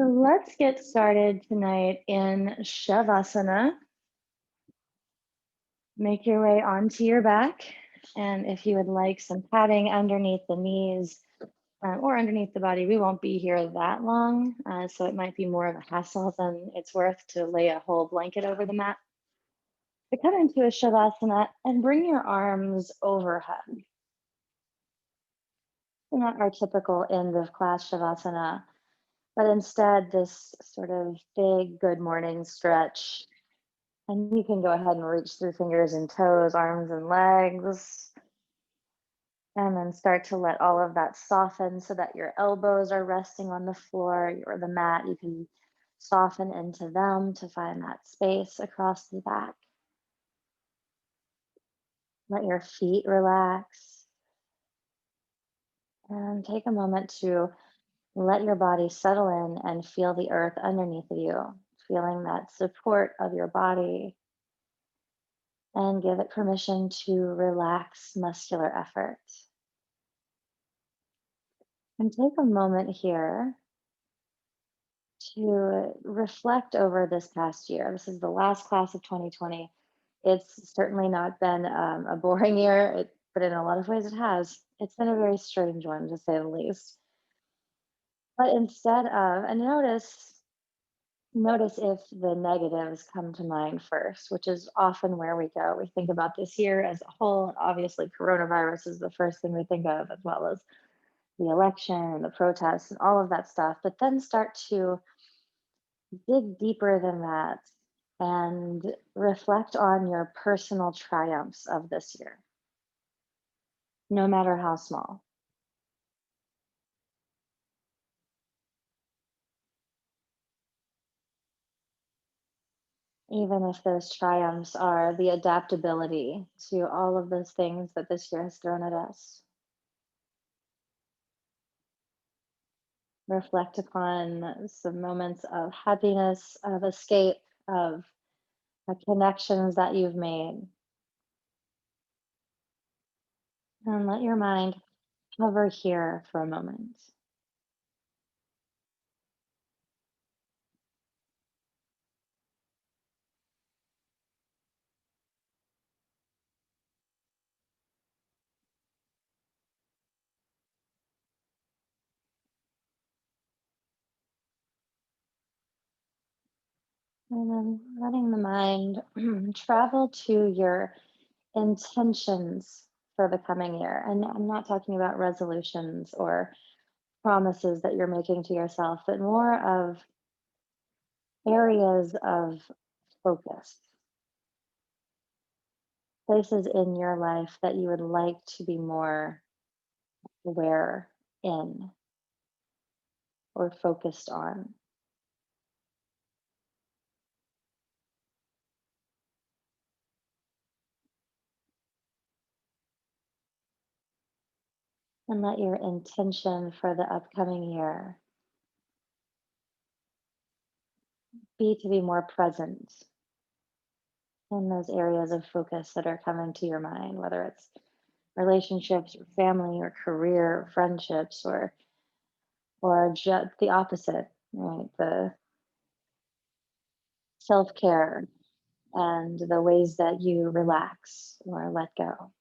So let's get started tonight in Shavasana. Make your way onto your back. And if you would like some padding underneath the knees or underneath the body, we won't be here that long. So it might be more of a hassle than it's worth to lay a whole blanket over the mat. So come into a Shavasana and bring your arms overhead. Not our typical end of class Shavasana, but instead this sort of big good morning stretch. And you can go ahead and reach through fingers and toes, arms and legs. And then start to let all of that soften so that your elbows are resting on the floor or the mat. You can soften into them to find that space across the back. Let your feet relax. And take a moment to let your body settle in and feel the earth underneath of you, feeling that support of your body. And give it permission to relax muscular effort. And take a moment here to reflect over this past year. This is the last class of 2020. It's certainly not been a boring year, but in a lot of ways it has. It's been a very strange one, to say the least. But instead of, and notice if the negatives come to mind first, which is often where we go. We think about this year as a whole, and obviously coronavirus is the first thing we think of, as well as the election and the protests and all of that stuff, but then start to dig deeper than that and reflect on your personal triumphs of this year, no matter how small. Even if those triumphs are the adaptability to all of those things that this year has thrown at us. Reflect upon some moments of happiness, of escape, of connections that you've made. And let your mind hover here for a moment. And then letting the mind travel to your intentions for the coming year. And I'm not talking about resolutions or promises that you're making to yourself, but more of areas of focus, places in your life that you would like to be more aware in or focused on. And let your intention for the upcoming year be to be more present in those areas of focus that are coming to your mind, whether it's relationships or family or career or friendships or just the opposite, right? The self-care and the ways that you relax or let go.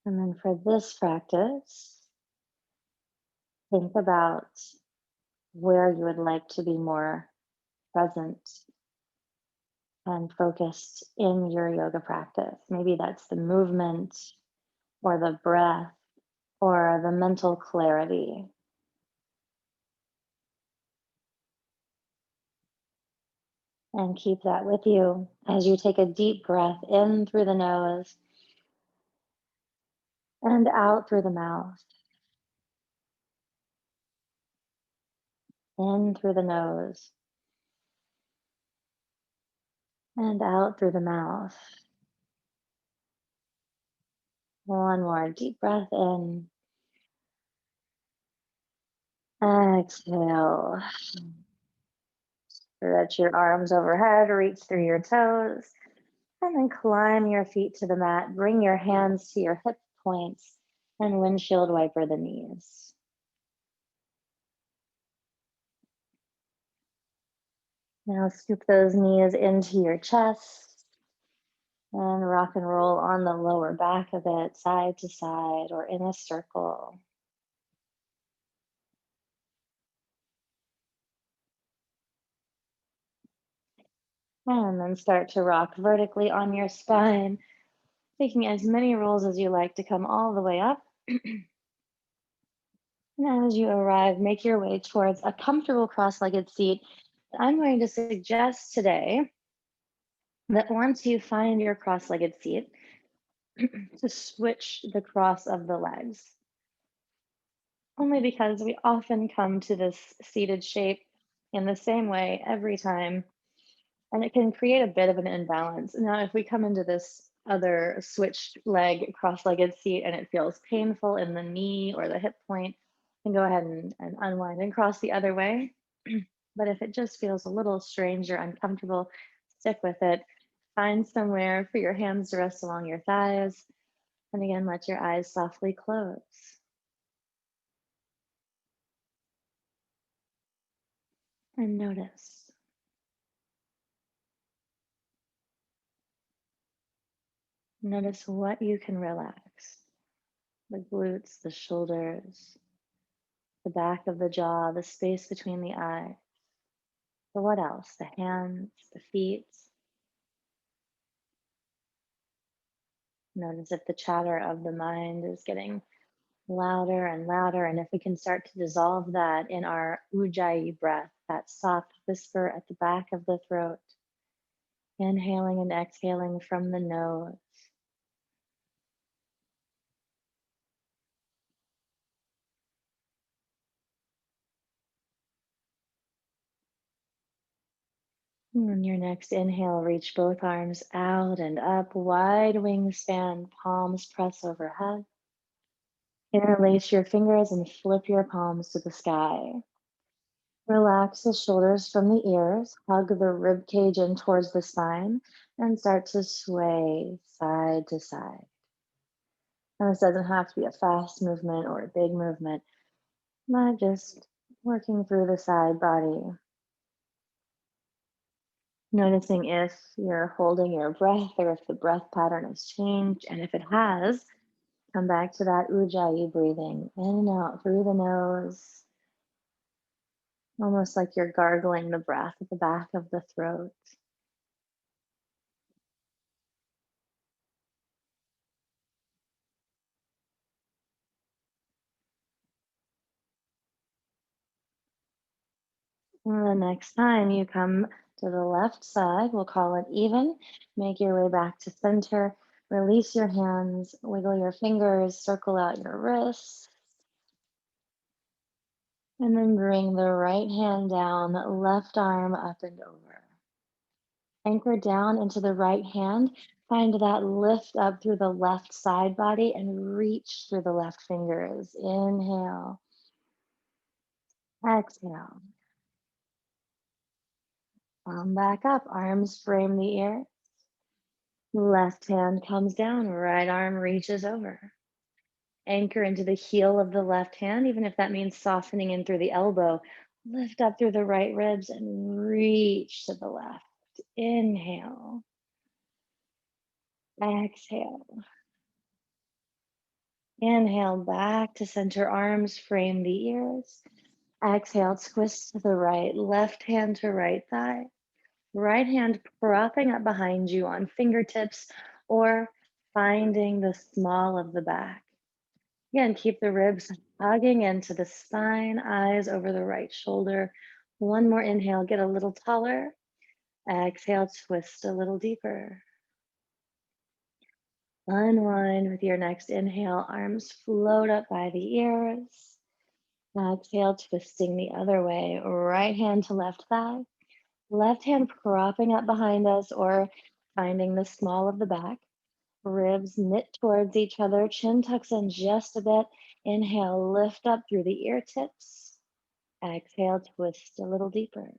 And then for this practice, think about where you would like to be more present and focused in your yoga practice. Maybe that's the movement or the breath or the mental clarity. And keep that with you as you take a deep breath in through the nose and out through the mouth. In through the nose and out through the mouth. One more deep breath in. Exhale. Stretch your arms overhead, reach through your toes, and then climb your feet to the mat. Bring your hands to your hip points, and windshield wiper the knees. Now scoop those knees into your chest and rock and roll on the lower back of it, side to side or in a circle. And then start to rock vertically on your spine, taking as many rolls as you like to come all the way up. And as you arrive, make your way towards a comfortable cross-legged seat. I'm going to suggest today that once you find your cross-legged seat, to switch the cross of the legs. Only because we often come to this seated shape in the same way every time, and it can create a bit of an imbalance. Now, if we come into this other switched leg, cross-legged seat, and it feels painful in the knee or the hip point, then go ahead and unwind and cross the other way. But if it just feels a little strange or uncomfortable, stick with it. Find somewhere for your hands to rest along your thighs. And again, let your eyes softly close. And notice. Notice what you can relax. The glutes, the shoulders, the back of the jaw, the space between the eyes. But what else? The hands, the feet. Notice if the chatter of the mind is getting louder and louder, and if we can start to dissolve that in our ujjayi breath, that soft whisper at the back of the throat, inhaling and exhaling from the nose. On your next inhale, reach both arms out and up, wide wingspan, palms press overhead. Interlace your fingers and flip your palms to the sky. Relax the shoulders from the ears, hug the rib cage in towards the spine, and start to sway side to side. And this doesn't have to be a fast movement or a big movement, but just working through the side body. Noticing if you're holding your breath or if the breath pattern has changed. And if it has, come back to that ujjayi breathing in and out through the nose, almost like you're gargling the breath at the back of the throat. And the next time you come to the left side, we'll call it even. Make your way back to center. Release your hands, wiggle your fingers, circle out your wrists. And then bring the right hand down, left arm up and over. Anchor down into the right hand. Find that lift up through the left side body and reach through the left fingers. Inhale, exhale. Come back up, arms frame the ear. Left hand comes down, right arm reaches over. Anchor into the heel of the left hand, even if that means softening in through the elbow. Lift up through the right ribs and reach to the left. Inhale, exhale. Inhale back to center, arms frame the ears. Exhale, twist to the right, left hand to right thigh. Right hand propping up behind you on fingertips or finding the small of the back. Again, keep the ribs hugging into the spine, eyes over the right shoulder. One more inhale, get a little taller. Exhale, twist a little deeper. Unwind with your next inhale, arms float up by the ears. Exhale, twisting the other way, right hand to left thigh. Left hand propping up behind us or finding the small of the back. Ribs knit towards each other, chin tucks in just a bit. Inhale, lift up through the ear tips. Exhale, twist a little deeper.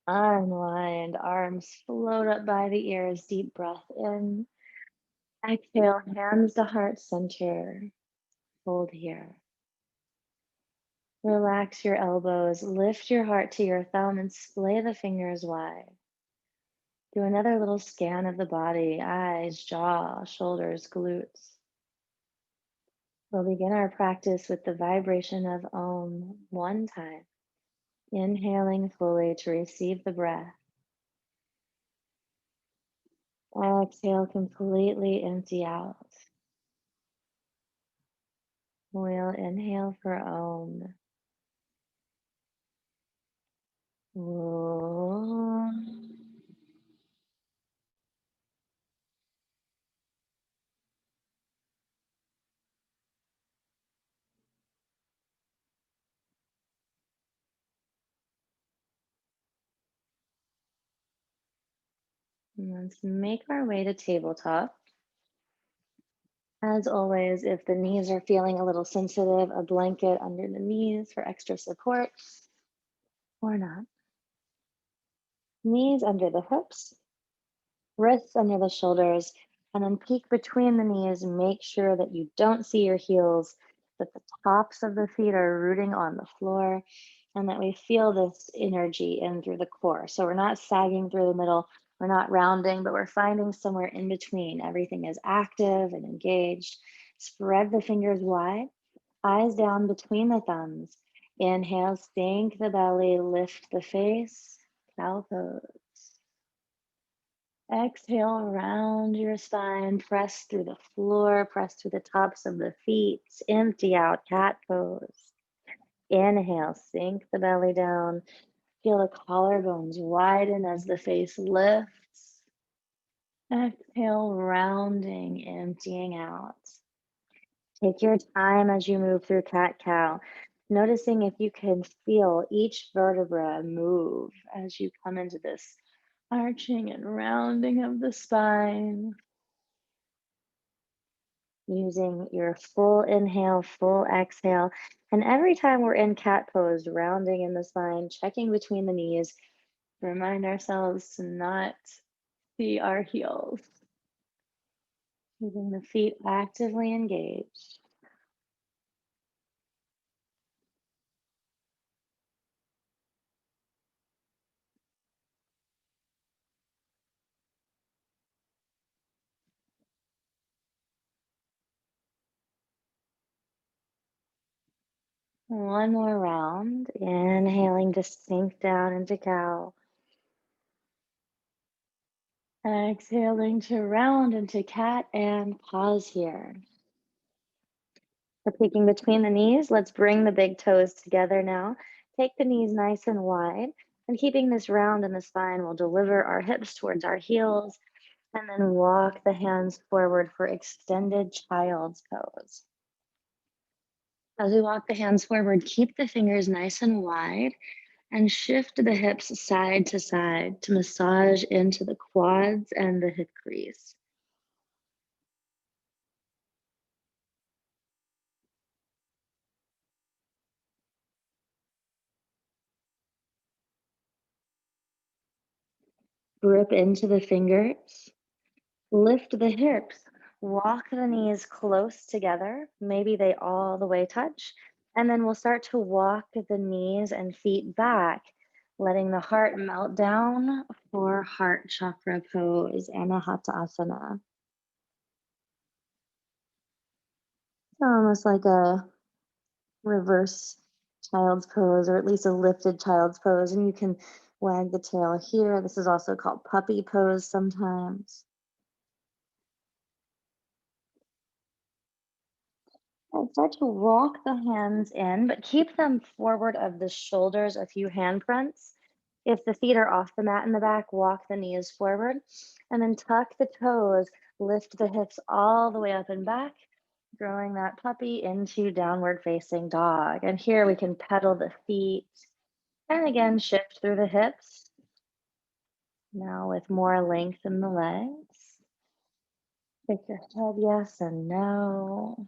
Unwind, arms float up by the ears, deep breath in. Exhale, hands to heart center. Hold here. Relax your elbows, lift your heart to your thumb, and splay the fingers wide. Do another little scan of the body, eyes, jaw, shoulders, glutes. We'll begin our practice with the vibration of Om one time, inhaling fully to receive the breath. Exhale, completely empty out. We'll inhale for Om. Om. And let's make our way to tabletop. As always, if the knees are feeling a little sensitive, a blanket under the knees for extra support, or not. Knees under the hips, wrists under the shoulders, and then peek between the knees. Make sure that you don't see your heels, that the tops of the feet are rooting on the floor, and that we feel this energy in through the core. So we're not sagging through the middle, we're not rounding, but we're finding somewhere in between. Everything is active and engaged. Spread the fingers wide, eyes down between the thumbs. Inhale, sink the belly, lift the face, cow pose. Exhale, round your spine, press through the floor, press through the tops of the feet, empty out, cat pose. Inhale, sink the belly down, feel the collarbones widen as the face lifts. Exhale, rounding, emptying out. Take your time as you move through cat cow, noticing if you can feel each vertebra move as you come into this arching and rounding of the spine. Using your full inhale, full exhale. And every time we're in cat pose, rounding in the spine, checking between the knees, remind ourselves to not see our heels. Keeping the feet actively engaged. One more round. Inhaling to sink down into cow. Exhaling to round into cat and pause here. For peeking between the knees, let's bring the big toes together now. Take the knees nice and wide, and keeping this round in the spine, we'll deliver our hips towards our heels, and then walk the hands forward for extended child's pose. As we walk the hands forward, keep the fingers nice and wide, and shift the hips side to side to massage into the quads and the hip crease. Grip into the fingers. Lift the hips, walk the knees close together. Maybe they all the way touch. And then we'll start to walk the knees and feet back, letting the heart melt down for heart chakra pose, Anahata Asana. It's almost like a reverse child's pose, or at least a lifted child's pose. And you can wag the tail here. This is also called puppy pose sometimes. And start to walk the hands in, but keep them forward of the shoulders, a few handprints. If the feet are off the mat in the back, walk the knees forward and then tuck the toes, lift the hips all the way up and back, growing that puppy into downward facing dog. And here we can pedal the feet and again shift through the hips. Now with more length in the legs. Shake your head yes and no.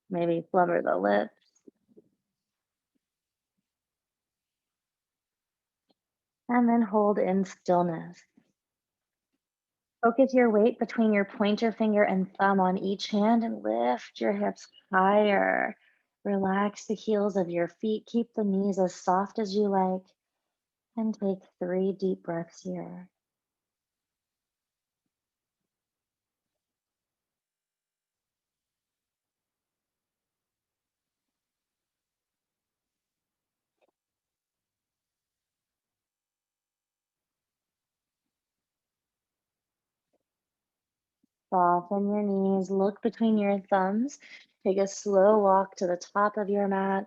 Maybe blubber the lips. And then hold in stillness. Focus your weight between your pointer finger and thumb on each hand and lift your hips higher. Relax the heels of your feet. Keep the knees as soft as you like. And take 3 deep breaths here. Soften your knees. Look between your thumbs. Take a slow walk to the top of your mat.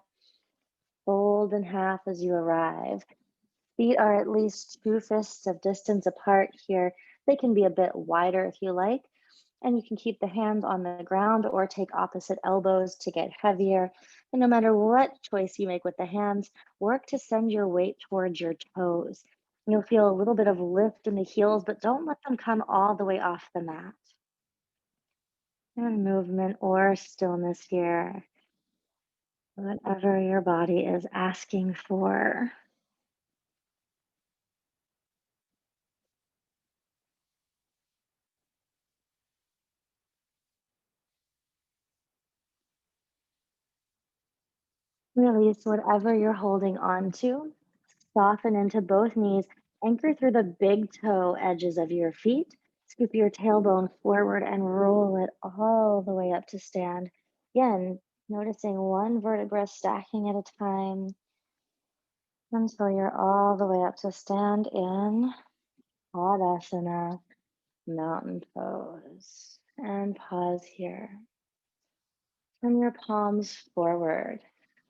Fold in half as you arrive. Feet are at least 2 fists of distance apart here. They can be a bit wider if you like, and you can keep the hands on the ground or take opposite elbows to get heavier. And no matter what choice you make with the hands, work to send your weight towards your toes. You'll feel a little bit of lift in the heels, but don't let them come all the way off the mat. And movement or stillness here, whatever your body is asking for. Release whatever you're holding on to. Soften into both knees. Anchor through the big toe edges of your feet. Scoop your tailbone forward and roll it all the way up to stand. Again, noticing one vertebra stacking at a time until you're all the way up to stand in Tadasana, mountain pose. And pause here. Turn your palms forward.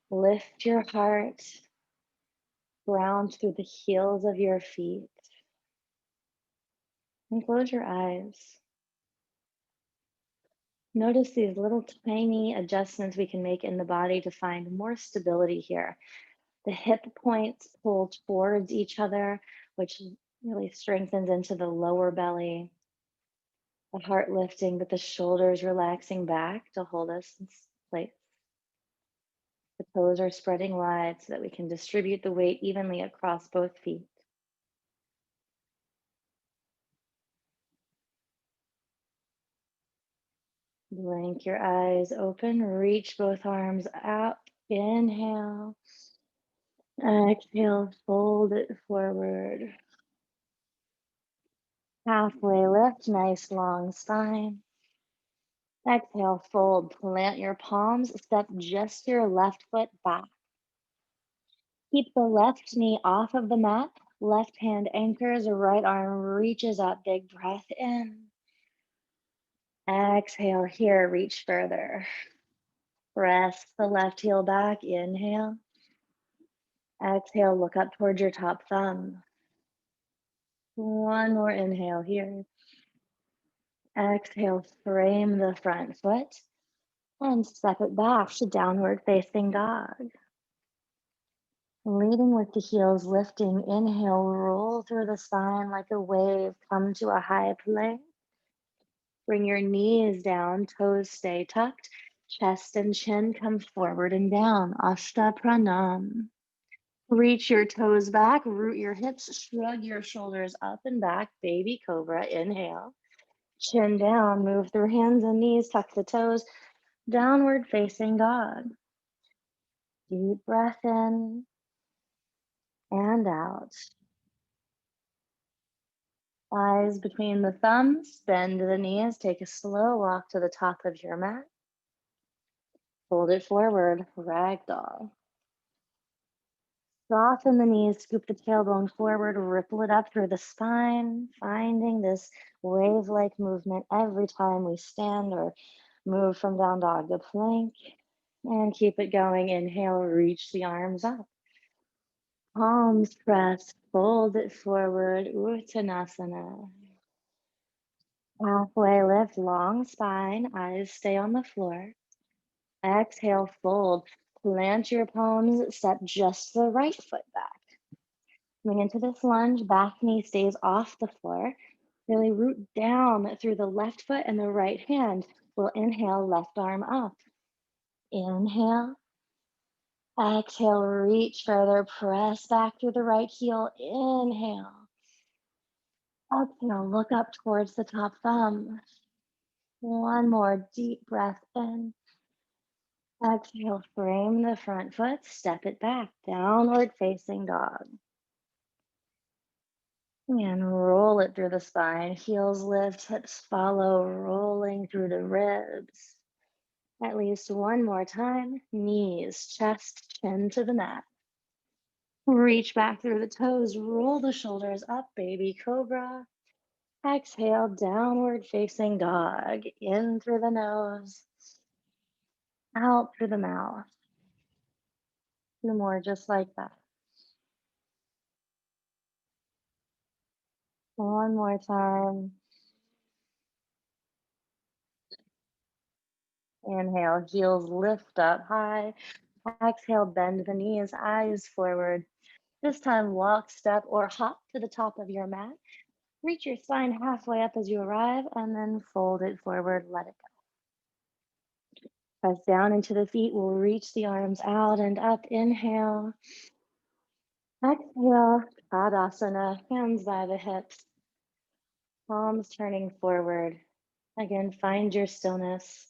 Lift your heart. Ground through the heels of your feet. And close your eyes. Notice these little tiny adjustments we can make in the body to find more stability here. The hip points pull towards each other, which really strengthens into the lower belly. The heart lifting, but the shoulders relaxing back to hold us in place. The toes are spreading wide so that we can distribute the weight evenly across both feet. Blink your eyes open, reach both arms out. Inhale. Exhale, fold it forward. Halfway lift, nice long spine. Exhale, fold, plant your palms, step just your left foot back. Keep the left knee off of the mat, left hand anchors, right arm reaches up, big breath in. Exhale here, reach further. Press the left heel back, inhale. Exhale, look up towards your top thumb. One more inhale here. Exhale, frame the front foot and step it back to downward facing dog. Leading with the heels lifting, inhale, roll through the spine like a wave, come to a high plank. Bring your knees down, toes stay tucked, chest and chin come forward and down, Ashta Pranam. Reach your toes back, root your hips, shrug your shoulders up and back, baby cobra, inhale. Chin down, move through hands and knees, tuck the toes, downward facing dog. Deep breath in and out. Eyes between the thumbs, bend the knees, take a slow walk to the top of your mat. Fold it forward, ragdoll. Soften the knees, scoop the tailbone forward, ripple it up through the spine, finding this wave-like movement every time we stand or move from down dog to plank. And keep it going. Inhale, reach the arms up. Palms press, fold it forward, Uttanasana. Halfway lift, long spine, eyes stay on the floor. Exhale, fold, plant your palms, step just the right foot back. Coming into this lunge, back knee stays off the floor. Really root down through the left foot and the right hand. We'll inhale, left arm up. Inhale. Exhale, reach further, press back through the right heel. Inhale. Exhale, look up towards the top thumb. One more deep breath in. Exhale, frame the front foot, step it back, downward facing dog. And roll it through the spine. Heels lift, hips follow, rolling through the ribs. At least one more time. Knees, chest, chin to the mat. Reach back through the toes, roll the shoulders up, baby cobra. Exhale, downward facing dog. In through the nose, out through the mouth. Two more just like that. One more time. Inhale, heels lift up high. Exhale, bend the knees, eyes forward. This time, walk, step, or hop to the top of your mat. Reach your spine halfway up as you arrive, and then fold it forward, let it go. Press down into the feet, we'll reach the arms out and up. Inhale. Exhale, Tadasana, hands by the hips, palms turning forward. Again, find your stillness.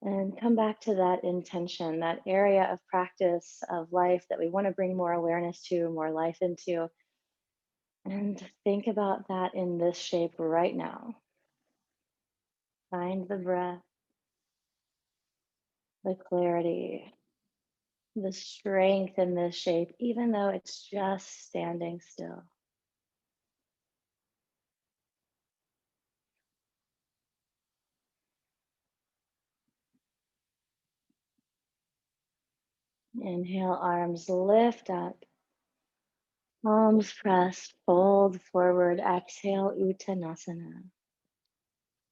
And come back to that intention, that area of practice of life that we want to bring more awareness to, more life into. And think about that in this shape right now. Find the breath, the clarity, the strength in this shape, even though it's just standing still. Inhale, arms lift up. Palms pressed, fold forward. Exhale, Uttanasana.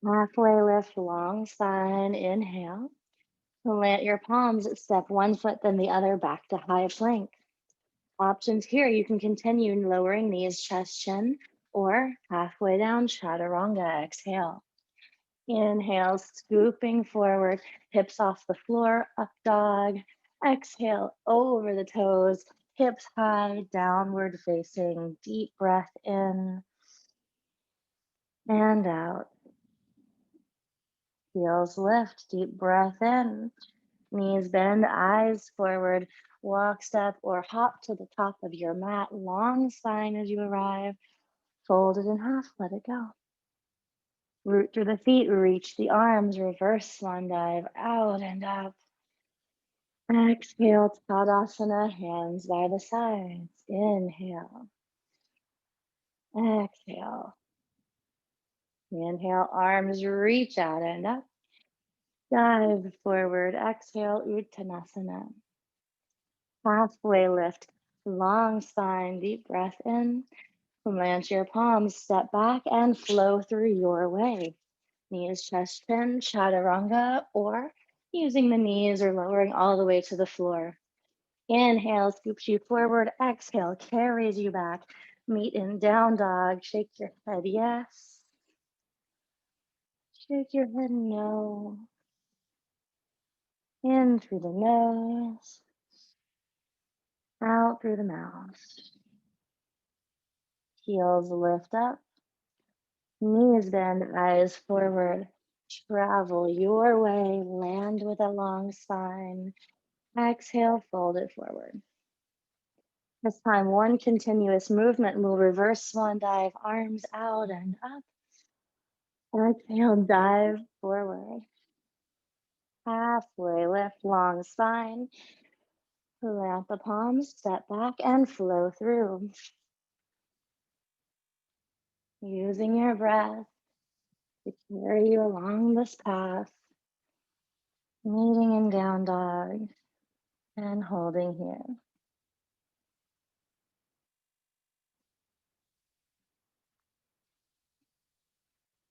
Halfway lift, long spine. Inhale. Plant your palms, step one foot, then the other back to high plank. Options here, you can continue lowering knees, chest, chin, or halfway down, chaturanga. Exhale. Inhale, scooping forward, hips off the floor, up dog. Exhale, over the toes, hips high, downward facing. Deep breath in and out. Heels lift, deep breath in. Knees bend, eyes forward. Walk, step, or hop to the top of your mat. Long spine as you arrive. Fold it in half, let it go. Root through the feet, reach the arms, reverse swan dive, out and up. Exhale, Tadasana, hands by the sides. Inhale. Exhale. Inhale, arms reach out and up. Dive forward. Exhale, Uttanasana. Halfway lift, long spine, deep breath in. Plant your palms, step back and flow through your way. Knees, chest, chin, chaturanga, or using the knees or lowering all the way to the floor. Inhale, scoops you forward. Exhale, carries you back. Meet in down dog. Shake your head, yes. Shake your head, no. In through the nose. Out through the mouth. Heels lift up. Knees bend, eyes forward. Travel your way. Land with a long spine. Exhale, fold it forward. This time, one continuous movement. We'll reverse swan dive, arms out and up. Exhale, dive forward. Halfway lift, long spine. Plant the palms, step back and flow through. Using your breath to carry you along this path. Meeting in down dog and holding here.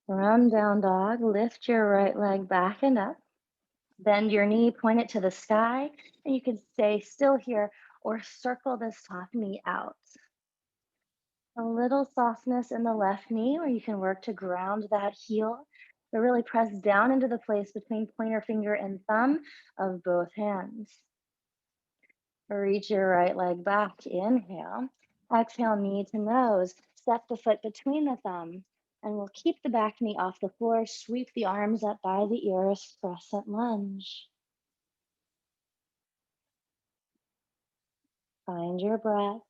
From down dog, lift your right leg back and up. Bend your knee, point it to the sky, and you can stay still here or circle this top knee out. A little softness in the left knee, or you can work to ground that heel, but really press down into the place between pointer finger and thumb of both hands. Reach your right leg back, inhale. Exhale, knee to nose. Step the foot between the thumb. And we'll keep the back knee off the floor. Sweep the arms up by the ears, crescent lunge. Find your breath.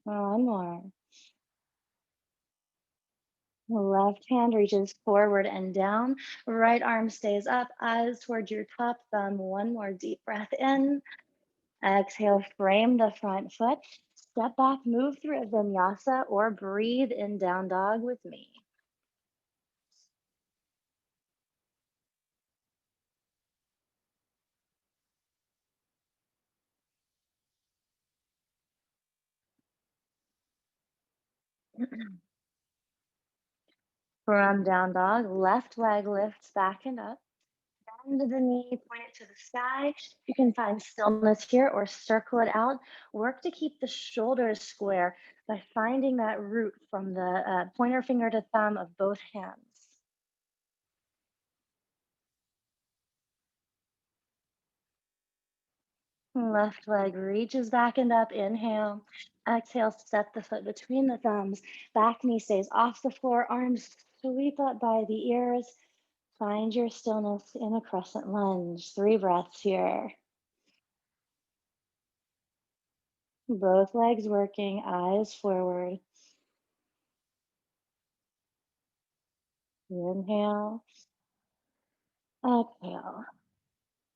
One more. Left hand reaches forward and down. Right arm stays up, eyes towards your top thumb. One more deep breath in. Exhale, frame the front foot. Step back, move through a vinyasa or breathe in down dog with me. From down dog, left leg lifts back and up. Bend the knee, point it to the sky. You can find stillness here or circle it out. Work to keep the shoulders square by finding that root from the pointer finger to thumb of both hands. Left leg reaches back and up. Inhale. Exhale, step the foot between the thumbs. Back knee stays off the floor. Arms sweep up by the ears. Find your stillness in a crescent lunge. 3 breaths here. Both legs working, eyes forward. Inhale. Exhale.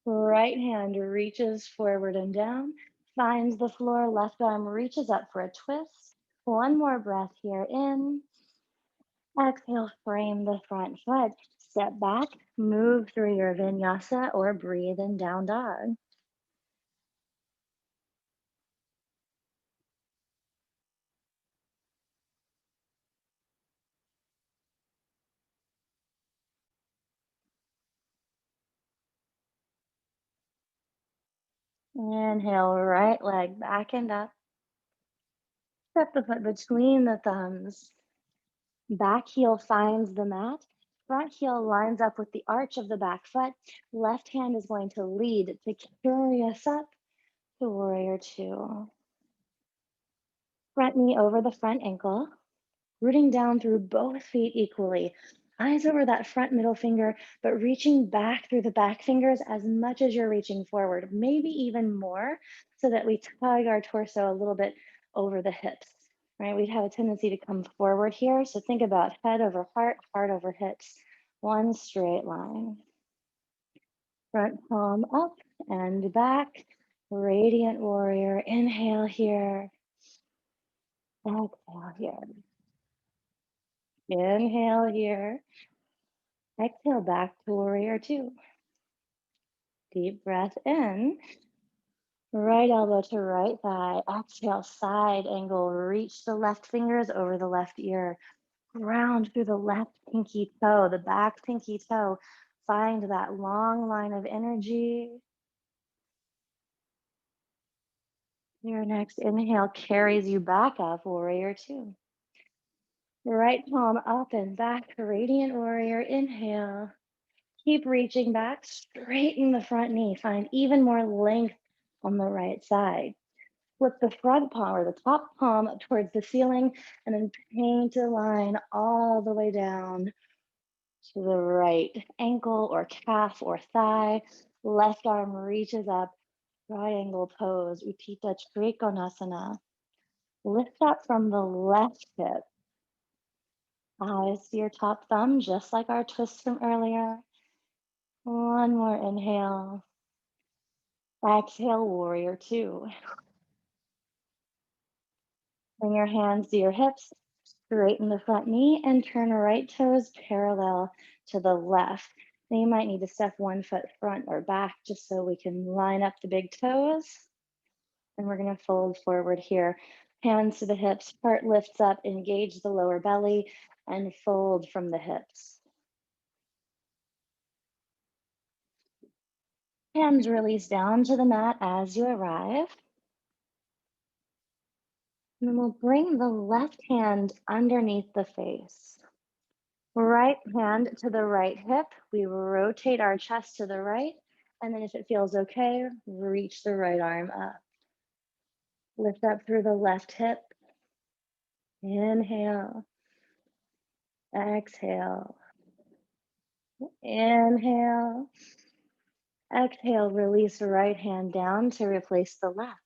Right hand reaches forward and down, finds the floor. Left arm reaches up for a twist. One more breath here. In. Exhale, frame the front foot. Step back, move through your vinyasa or breathe in down dog. Inhale, right leg back and up. Step the foot between the thumbs. Back heel finds the mat. Front heel lines up with the arch of the back foot. Left hand is going to lead to carry us up to warrior two. Front knee over the front ankle, rooting down through both feet equally. Eyes over that front middle finger, but reaching back through the back fingers as much as you're reaching forward, maybe even more, so that we tug our torso a little bit over the hips, right? We'd have a tendency to come forward here. So think about head over heart, heart over hips, one straight line. Front palm up and back, radiant warrior. Inhale here, exhale here. Inhale here. Exhale back to warrior two. Deep breath in. Right elbow to right thigh. Exhale, side angle. Reach the left fingers over the left ear. Ground through the left pinky toe, the back pinky toe. Find that long line of energy. Your next inhale carries you back up, warrior two. Right palm up and back, radiant warrior. Inhale. Keep reaching back, straighten the front knee, find even more length on the right side. Flip the front palm or the top palm towards the ceiling and then paint a line all the way down to the right ankle or calf or thigh. Left arm reaches up, triangle pose, Utthita Trikonasana. Lift up from the left hip. Eyes to your top thumb, just like our twist from earlier. One more inhale. Exhale, warrior two. Bring your hands to your hips, straighten the front knee, and turn right toes parallel to the left. Then you might need to step one foot front or back just so we can line up the big toes. And we're going to fold forward here. Hands to the hips, heart lifts up, engage the lower belly, and fold from the hips. Hands release down to the mat as you arrive. And then we'll bring the left hand underneath the face. Right hand to the right hip. We rotate our chest to the right. And then if it feels okay, reach the right arm up. Lift up through the left hip. Inhale. Exhale. Inhale. Exhale, release right hand down to replace the left.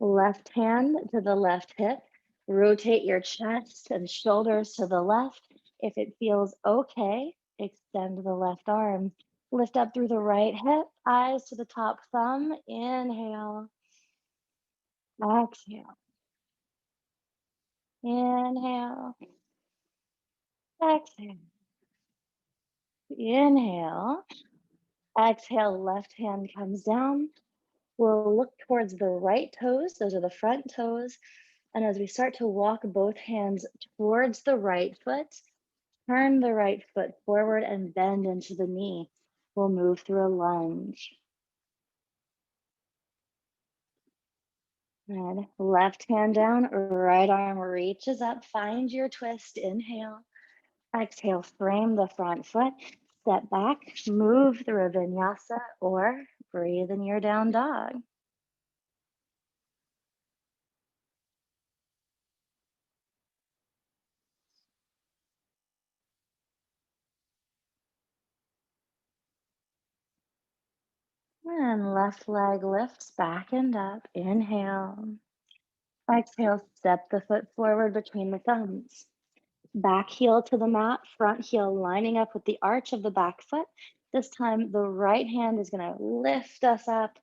Left hand to the left hip. Rotate your chest and shoulders to the left. If it feels okay, extend the left arm. Lift up through the right hip, eyes to the top thumb. Inhale. Exhale. Inhale. Exhale. Inhale. Exhale, left hand comes down. We'll look towards the right toes. Those are the front toes. And as we start to walk both hands towards the right foot, turn the right foot forward and bend into the knee. We'll move through a lunge. Good. Left hand down, right arm reaches up. Find your twist. Inhale. Exhale, frame the front foot. Step back, move through a vinyasa or breathe in your down dog. And left leg lifts back and up. Inhale. Exhale, step the foot forward between the thumbs. Back heel to the mat, front heel lining up with the arch of the back foot. This time, the right hand is going to lift us up.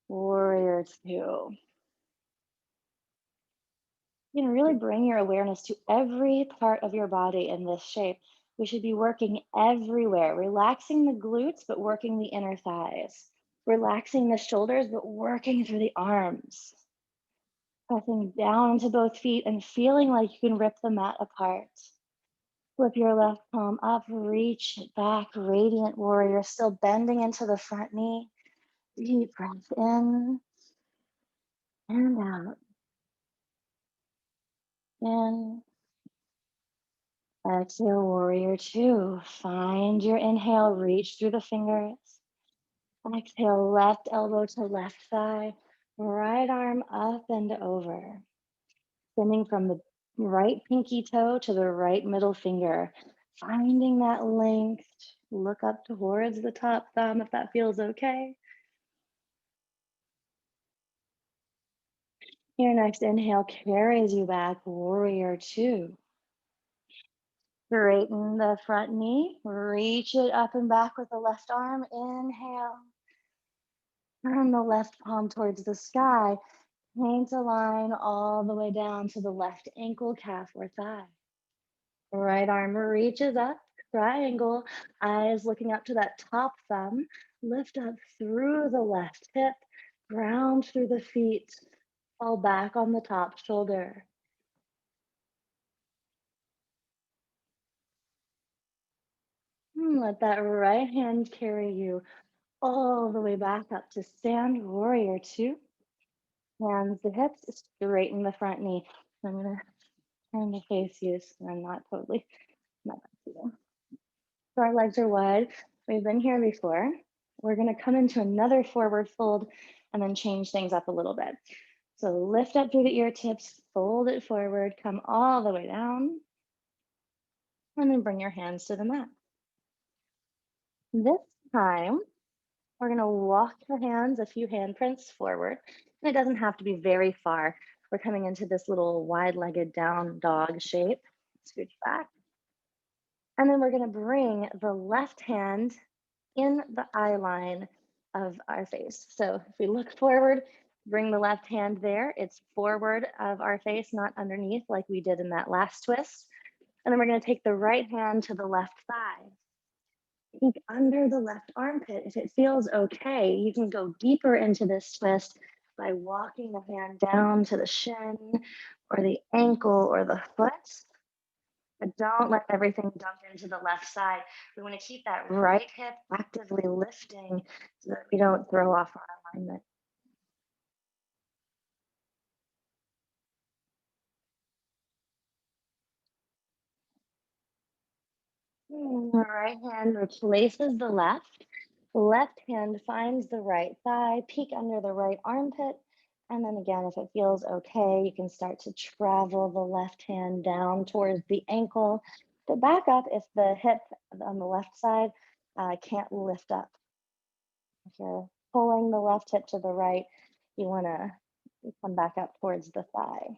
Warrior two. You can really bring your awareness to every part of your body in this shape. We should be working everywhere, relaxing the glutes, but working the inner thighs, relaxing the shoulders, but working through the arms, pressing down into both feet and feeling like you can rip the mat apart. Flip your left palm up, reach it back, radiant warrior, still bending into the front knee. Deep breath in and out. In. Exhale, warrior two. Find your inhale, reach through the fingers. Exhale, left elbow to left thigh, right arm up and over. Bending from the right pinky toe to the right middle finger. Finding that length. Look up towards the top thumb if that feels okay. Your next inhale carries you back, warrior two. Straighten the front knee, reach it up and back with the left arm. Inhale. Turn the left palm towards the sky. Paint a line all the way down to the left ankle, calf, or thigh. Right arm reaches up, triangle, eyes looking up to that top thumb. Lift up through the left hip, ground through the feet, fall back on the top shoulder. Let that right hand carry you all the way back up to stand, warrior two. Hands to hips, straighten the front knee. I'm gonna turn to face you so I'm not back to you. So our legs are wide. We've been here before. We're gonna come into another forward fold and then change things up a little bit. So lift up through the ear tips, fold it forward, come all the way down, and then bring your hands to the mat. This time, we're gonna walk the hands a few handprints forward. And it doesn't have to be very far. We're coming into this little wide-legged down dog shape. Scooch back. And then we're gonna bring the left hand in the eye line of our face. So if we look forward, bring the left hand there. It's forward of our face, not underneath like we did in that last twist. And then we're gonna take the right hand to the left thigh. Peek under the left armpit. If it feels okay, you can go deeper into this twist by walking the hand down to the shin or the ankle or the foot. But don't let everything dump into the left side. We want to keep that right hip actively lifting so that we don't throw off our alignment. The right hand replaces the left. Left hand finds the right thigh, peek under the right armpit. And then again, if it feels okay, you can start to travel the left hand down towards the ankle. To back up if the hip on the left side can't lift up. If you're pulling the left hip to the right, you want to come back up towards the thigh.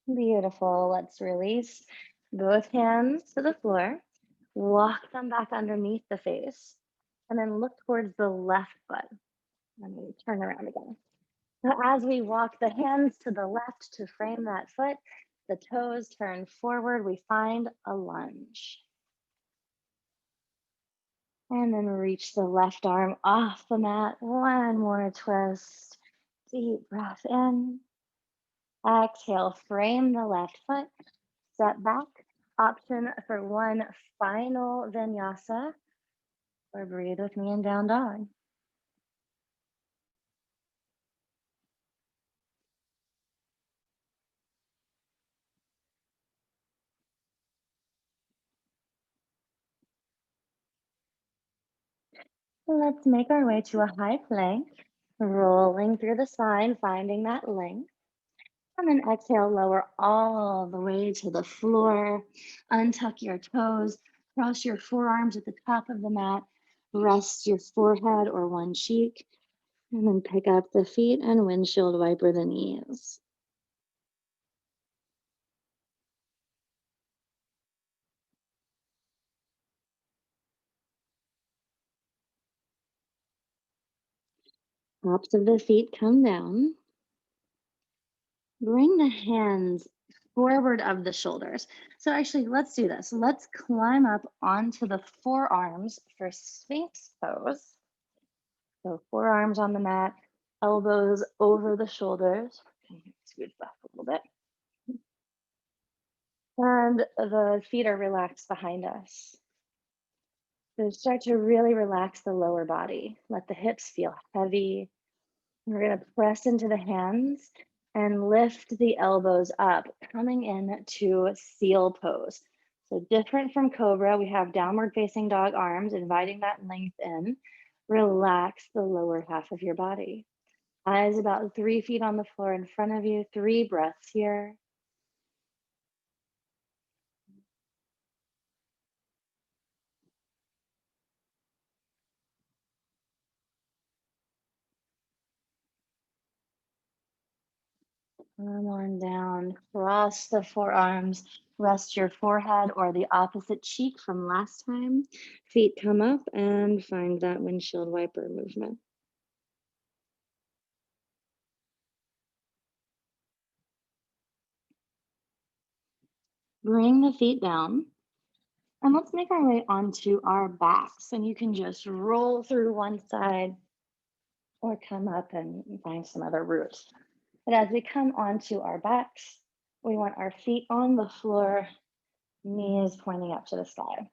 Beautiful. Let's release both hands to the floor. Walk them back underneath the face. And then look towards the left foot. And we turn around again. So as we walk the hands to the left to frame that foot, the toes turn forward. We find a lunge. And then reach the left arm off the mat. One more twist. Deep breath in. Exhale, frame the left foot. Step back. Option for one final vinyasa, or breathe with me in down dog. Let's make our way to a high plank, rolling through the spine, finding that length. And then exhale, lower all the way to the floor. Untuck your toes, cross your forearms at the top of the mat, rest your forehead or one cheek, and then pick up the feet and windshield wiper the knees. Tops of the feet come down. Bring the hands forward of the shoulders. So actually, let's do this. Let's climb up onto the forearms for Sphinx pose. So forearms on the mat, elbows over the shoulders. Scoot back a little bit. And the feet are relaxed behind us. So start to really relax the lower body. Let the hips feel heavy. We're going to press into the hands and lift the elbows up, coming into seal pose. So different from cobra, we have downward facing dog arms, inviting that length in. Relax the lower half of your body. Eyes about 3 feet on the floor in front of you. 3 breaths here. Arm on down. Cross the forearms. Rest your forehead or the opposite cheek from last time. Feet come up and find that windshield wiper movement. Bring the feet down. And let's make our way onto our backs. And you can just roll through one side or come up and find some other route. But as we come onto our backs, we want our feet on the floor, knees pointing up to the sky.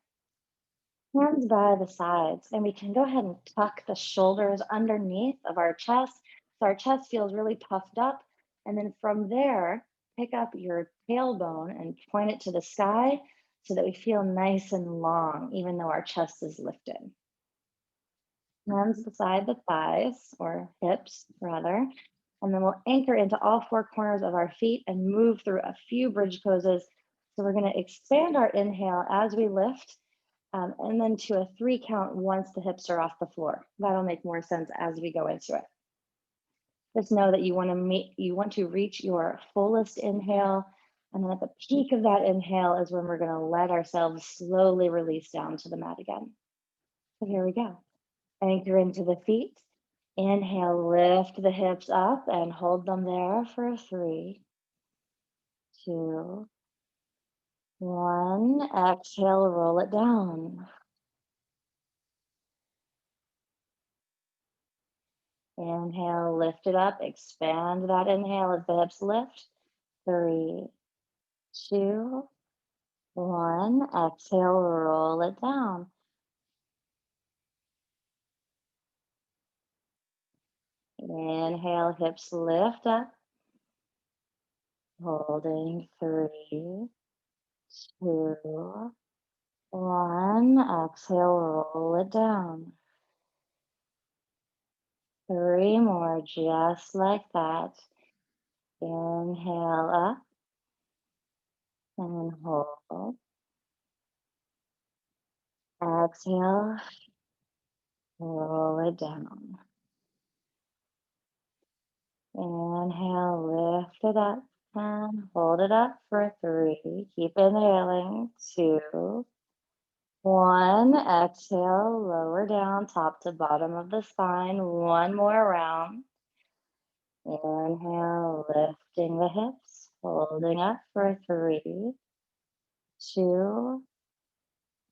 Hands by the sides, and we can go ahead and tuck the shoulders underneath of our chest. So our chest feels really puffed up. And then from there, pick up your tailbone and point it to the sky so that we feel nice and long, even though our chest is lifted. Hands beside the thighs or hips, rather. And then we'll anchor into all 4 corners of our feet and move through a few bridge poses. So we're going to expand our inhale as we lift, and then to a 3 count once the hips are off the floor. That'll make more sense as we go into it. Just know that you want to reach your fullest inhale, and then at the peak of that inhale is when we're going to let ourselves slowly release down to the mat again. So here we go. Anchor into the feet. Inhale, lift the hips up and hold them there for 3, 2, 1. Exhale, roll it down. Inhale, lift it up, expand that inhale as the hips lift. 3, 2, 1. Exhale, roll it down. Inhale, hips lift up. Holding 3, 2, 1. Exhale, roll it down. 3 more, just like that. Inhale up and hold. Exhale, roll it down. Inhale, lift it up and hold it up for 3. Keep inhaling. 2, 1. Exhale, lower down, top to bottom of the spine. 1 more round. Inhale, lifting the hips, holding up for 3, 2,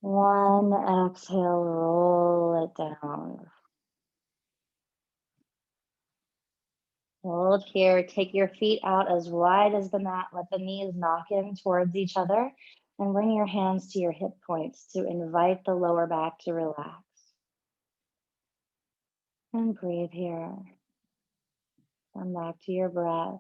1. Exhale, roll it down. Hold here. Take your feet out as wide as the mat. Let the knees knock in towards each other and bring your hands to your hip points to invite the lower back to relax. And breathe here. Come back to your breath.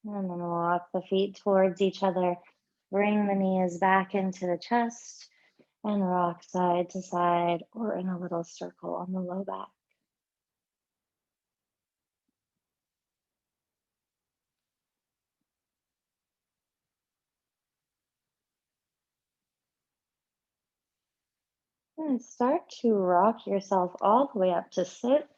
And then walk the feet towards each other. Bring the knees back into the chest and rock side to side or in a little circle on the low back. And start to rock yourself all the way up to sit.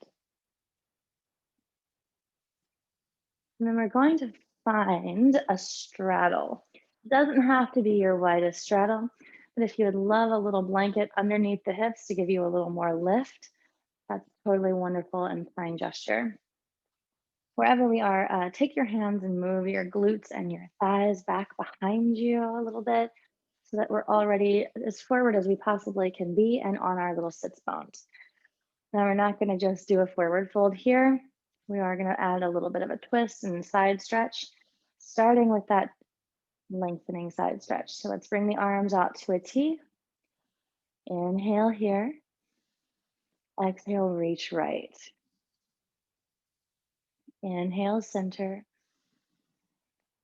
And then we're going to find a straddle. It doesn't have to be your widest straddle, but if you would love a little blanket underneath the hips to give you a little more lift, that's totally wonderful and fine gesture. Wherever we are, take your hands and move your glutes and your thighs back behind you a little bit so that we're already as forward as we possibly can be and on our little sits bones. Now we're not going to just do a forward fold here. We are going to add a little bit of a twist and side stretch, starting with that lengthening side stretch. So let's bring the arms out to a T. Inhale here. Exhale, reach right. Inhale, center.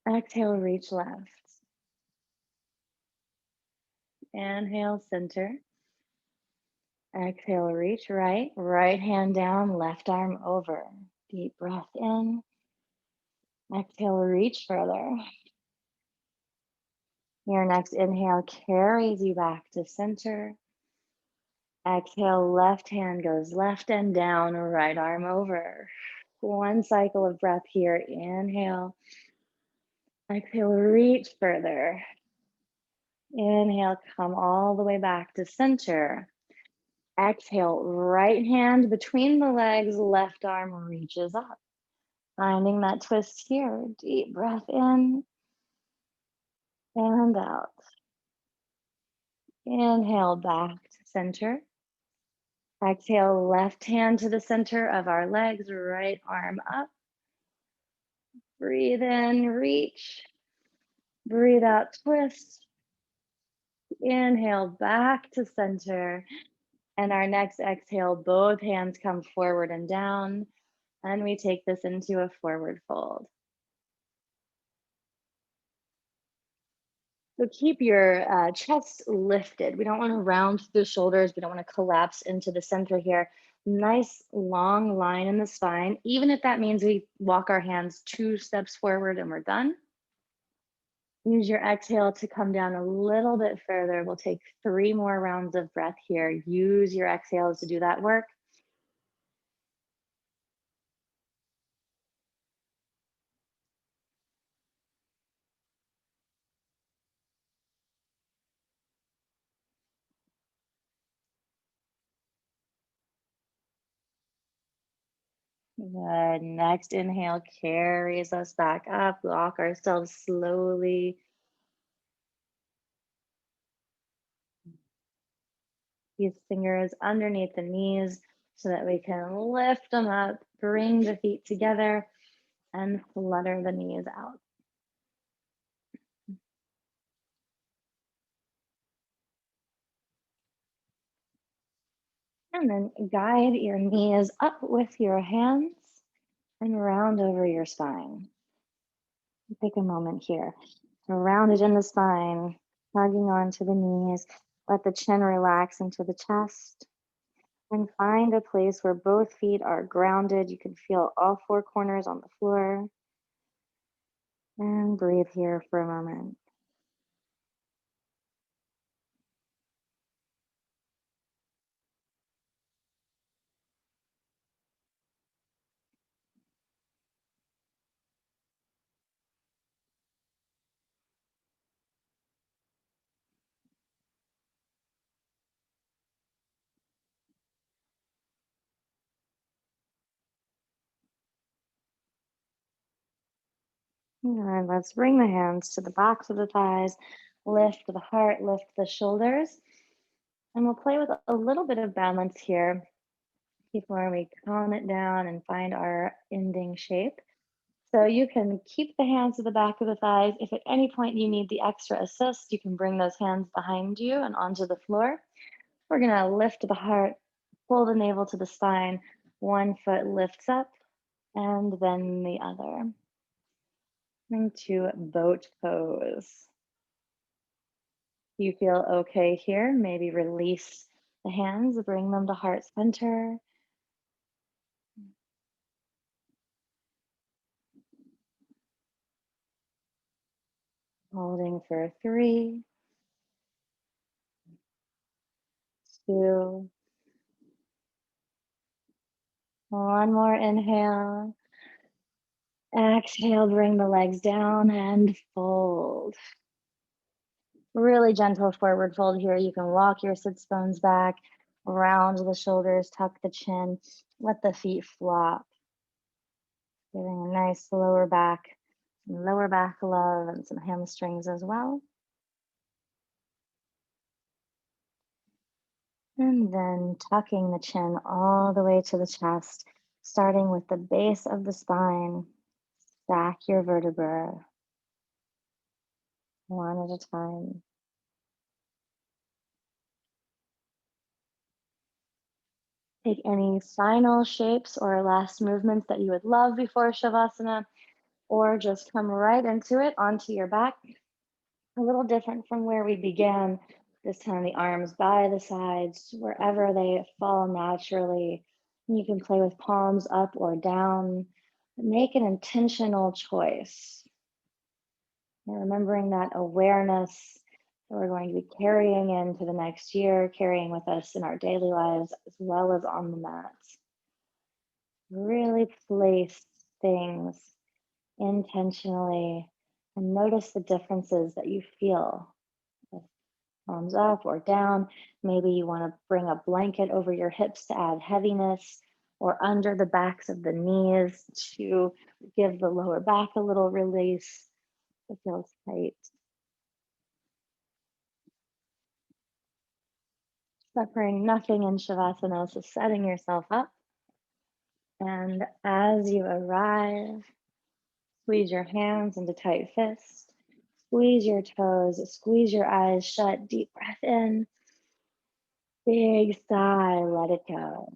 Exhale, reach left. Inhale, center. Exhale, reach right. Right hand down, left arm over. Deep breath in. Exhale, reach further. Your next inhale carries you back to center. Exhale, left hand goes left and down, right arm over. 1 cycle of breath here. Inhale. Exhale, reach further. Inhale, come all the way back to center. Exhale, right hand between the legs, left arm reaches up. Finding that twist here. Deep breath in and out. Inhale, back to center. Exhale, left hand to the center of our legs, right arm up. Breathe in, reach. Breathe out, twist. Inhale, back to center. And our next exhale, both hands come forward and down. And we take this into a forward fold. So keep your chest lifted. We don't want to round through the shoulders. We don't want to collapse into the center here. Nice long line in the spine, even if that means we walk our hands 2 steps forward and we're done. Use your exhale to come down a little bit further. We'll take 3 more rounds of breath here. Use your exhales to do that work. Good. Next inhale carries us back up. Walk ourselves slowly these fingers underneath the knees so that we can lift them up, bring the feet together, and flutter the knees out. And then guide your knees up with your hands and round over your spine. Take a moment here. Round it in the spine, hugging onto the knees. Let the chin relax into the chest. And find a place where both feet are grounded. You can feel all four corners on the floor. And breathe here for a moment. And let's bring the hands to the backs of the thighs. Lift the heart, lift the shoulders. And we'll play with a little bit of balance here before we calm it down and find our ending shape. So you can keep the hands to the back of the thighs. If at any point you need the extra assist, you can bring those hands behind you and onto the floor. We're gonna lift the heart, pull the navel to the spine. One foot lifts up and then the other. Into boat pose. You feel okay here, maybe release the hands, bring them to heart center. Holding for 3, 2, one more inhale. Exhale, bring the legs down and fold. Really gentle forward fold here. You can walk your sits bones back, round the shoulders, tuck the chin, let the feet flop. Giving a nice lower back, some lower back love and some hamstrings as well. And then tucking the chin all the way to the chest, starting with the base of the spine. Stack your vertebrae one at a time. Take any final shapes or last movements that you would love before Shavasana, or just come right into it onto your back. A little different from where we began. This time the arms by the sides, wherever they fall naturally. You can play with palms up or down. Make an intentional choice. And remembering that awareness that we're going to be carrying into the next year, carrying with us in our daily lives, as well as on the mat. Really place things intentionally and notice the differences that you feel. Palms up or down. Maybe you want to bring a blanket over your hips to add heaviness, or under the backs of the knees to give the lower back a little release. It feels tight. Suffering nothing in Shavasana, so setting yourself up. And as you arrive, squeeze your hands into tight fists. Squeeze your toes, squeeze your eyes shut, deep breath in. Big sigh, let it go.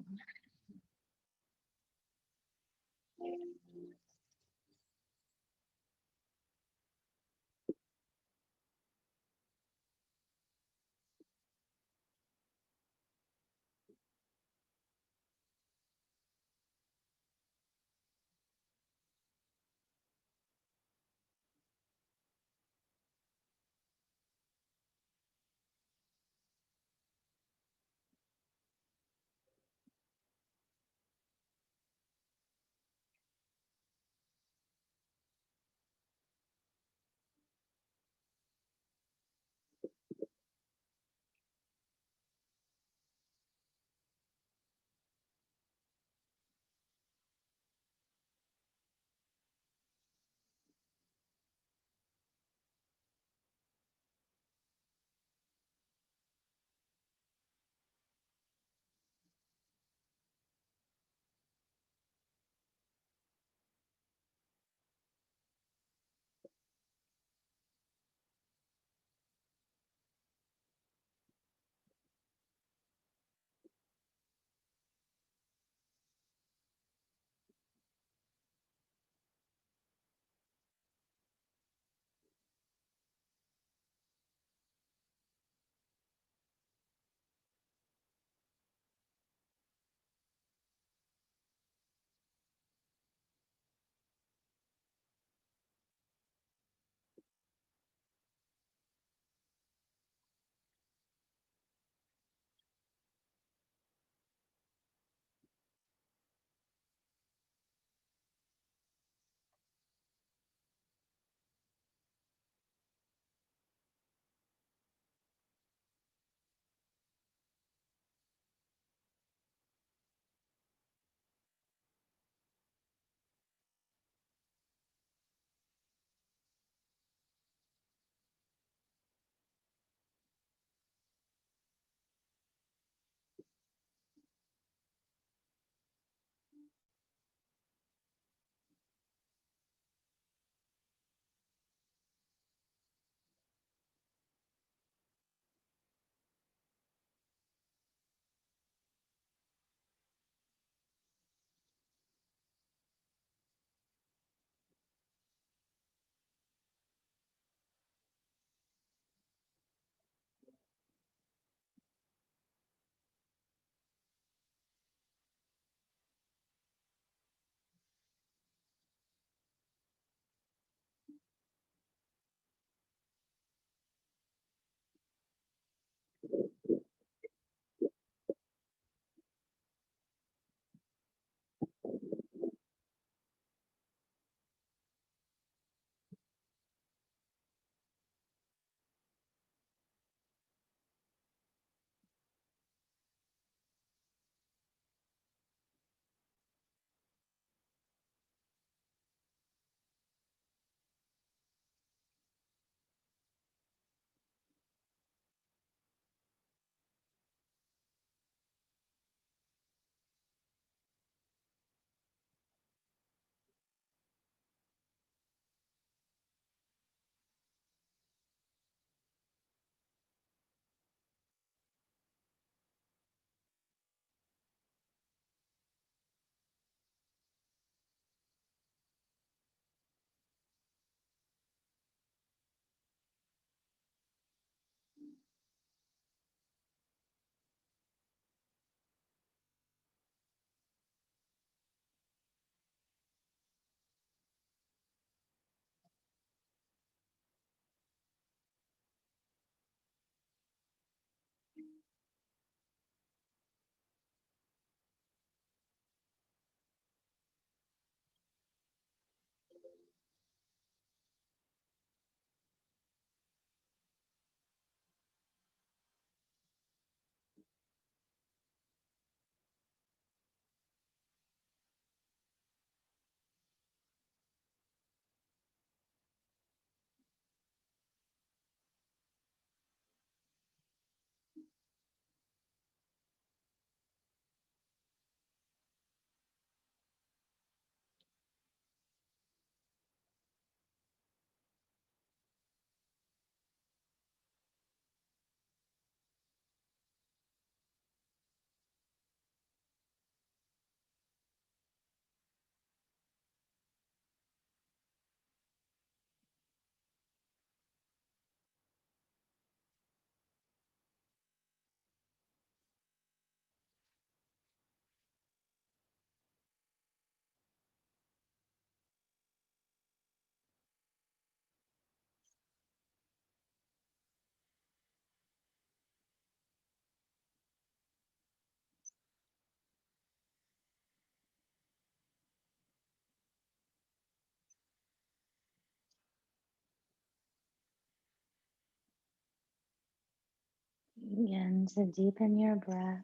Begin to deepen your breath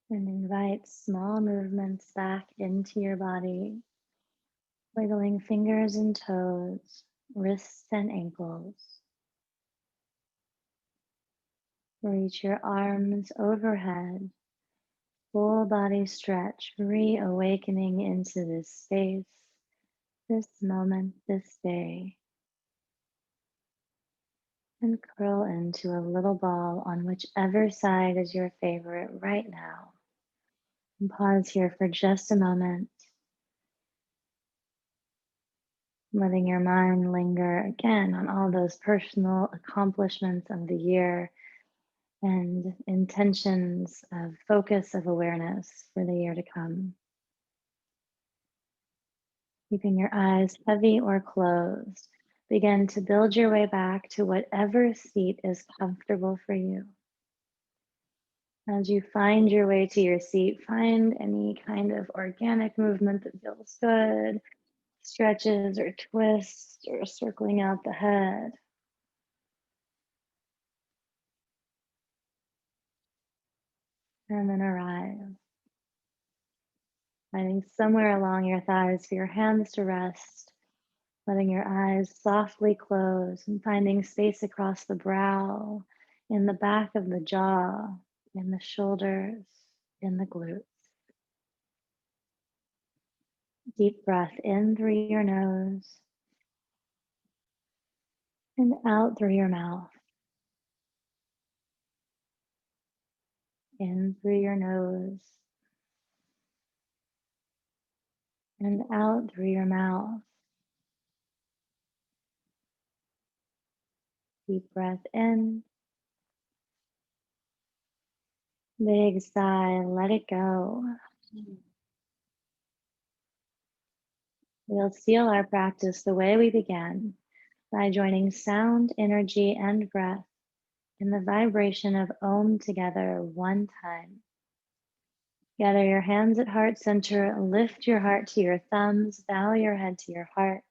and invite small movements back into your body, wiggling fingers and toes, wrists and ankles. Reach your arms overhead, full body stretch, reawakening into this space, this moment, this day. And curl into a little ball on whichever side is your favorite right now. And pause here for just a moment, letting your mind linger again on all those personal accomplishments of the year and intentions of focus of awareness for the year to come. Keeping your eyes heavy or closed, begin to build your way back to whatever seat is comfortable for you. As you find your way to your seat, find any kind of organic movement that feels good, stretches or twists or circling out the head. And then arrive, finding somewhere along your thighs for your hands to rest, letting your eyes softly close and finding space across the brow, in the back of the jaw, in the shoulders, in the glutes. Deep breath in through your nose and out through your mouth. In through your nose and out through your mouth. Deep breath in, big sigh, let it go. We'll seal our practice the way we began, by joining sound, energy, and breath in the vibration of Om together one time. Gather your hands at heart center, lift your heart to your thumbs, bow your head to your heart,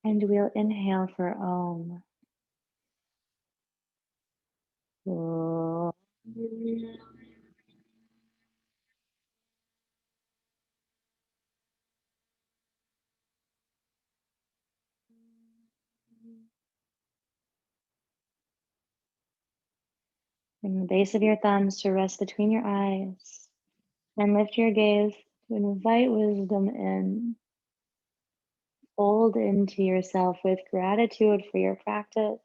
and we'll inhale for Om. Om. Bring the base of your thumbs to rest between your eyes and lift your gaze to invite wisdom in. Fold into yourself with gratitude for your practice.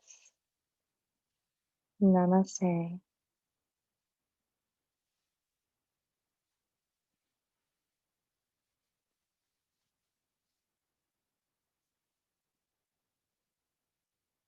Namaste.